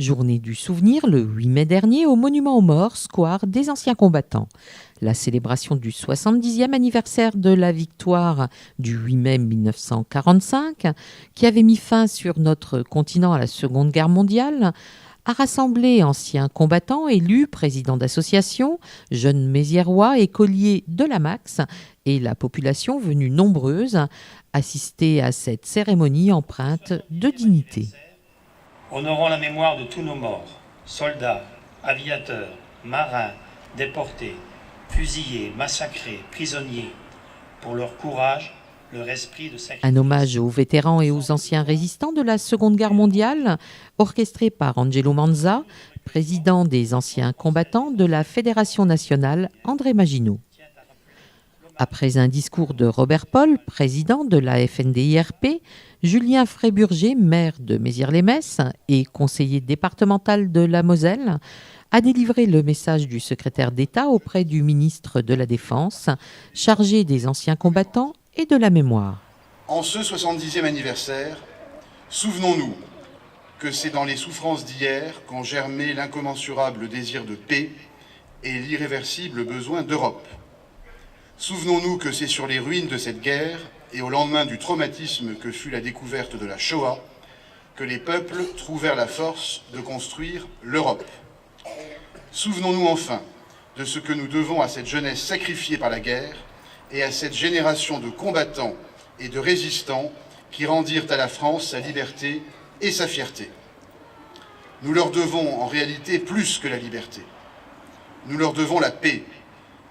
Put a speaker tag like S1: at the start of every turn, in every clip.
S1: Journée du souvenir le 8 mai dernier au Monument aux Morts, square des anciens combattants. La célébration du 70e anniversaire de la victoire du 8 mai 1945, qui avait mis fin sur notre continent à la Seconde Guerre mondiale, a rassemblé anciens combattants, élus, présidents d'associations, jeunes méziérois, écoliers de la Max et la population venue nombreuse assister à cette cérémonie empreinte de dignité.
S2: Honorons la mémoire de tous nos morts, soldats, aviateurs, marins, déportés, fusillés, massacrés, prisonniers, pour leur courage, leur esprit de sacrifice.
S1: Un hommage aux vétérans et aux anciens résistants de la Seconde Guerre mondiale, orchestré par Angelo Manza, président des anciens combattants de la Fédération nationale André Maginot. Après un discours de Robert Paul, président de la FNDIRP, Julien Fréburger, maire de Mézières-les-Messes et conseiller départemental de la Moselle, a délivré le message du secrétaire d'État auprès du ministre de la Défense, chargé des anciens combattants et de la mémoire.
S3: En ce 70e anniversaire, souvenons-nous que c'est dans les souffrances d'hier qu'ont germé l'incommensurable désir de paix et l'irréversible besoin d'Europe. Souvenons-nous que c'est sur les ruines de cette guerre et au lendemain du traumatisme que fut la découverte de la Shoah que les peuples trouvèrent la force de construire l'Europe. Souvenons-nous enfin de ce que nous devons à cette jeunesse sacrifiée par la guerre et à cette génération de combattants et de résistants qui rendirent à la France sa liberté et sa fierté. Nous leur devons en réalité plus que la liberté. Nous leur devons la paix,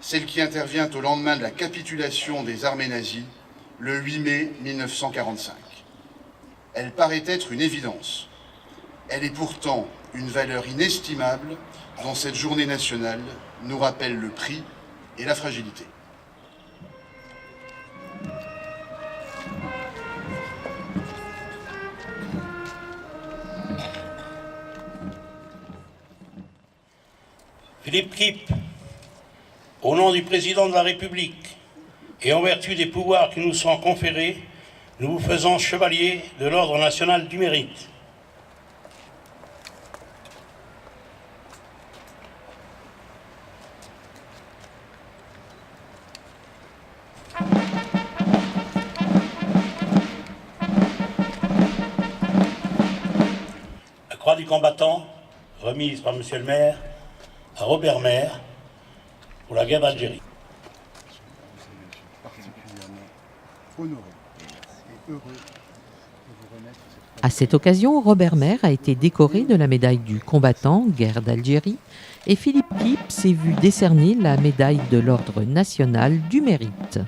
S3: celle qui intervient au lendemain de la capitulation des armées nazies, le 8 mai 1945. Elle paraît être une évidence. Elle est pourtant une valeur inestimable dont cette journée nationale nous rappelle le prix et la fragilité.
S4: Philippe Kipp, au nom du président de la République et en vertu des pouvoirs qui nous sont conférés, nous vous faisons chevalier de l'Ordre national du mérite. La croix du combattant, remise par Monsieur le maire à Robert Maire pour la guerre d'Algérie.
S1: À cette occasion, Robert Maire a été décoré de la médaille du combattant, guerre d'Algérie, et Philippe Kipp s'est vu décerner la médaille de l'Ordre national du mérite.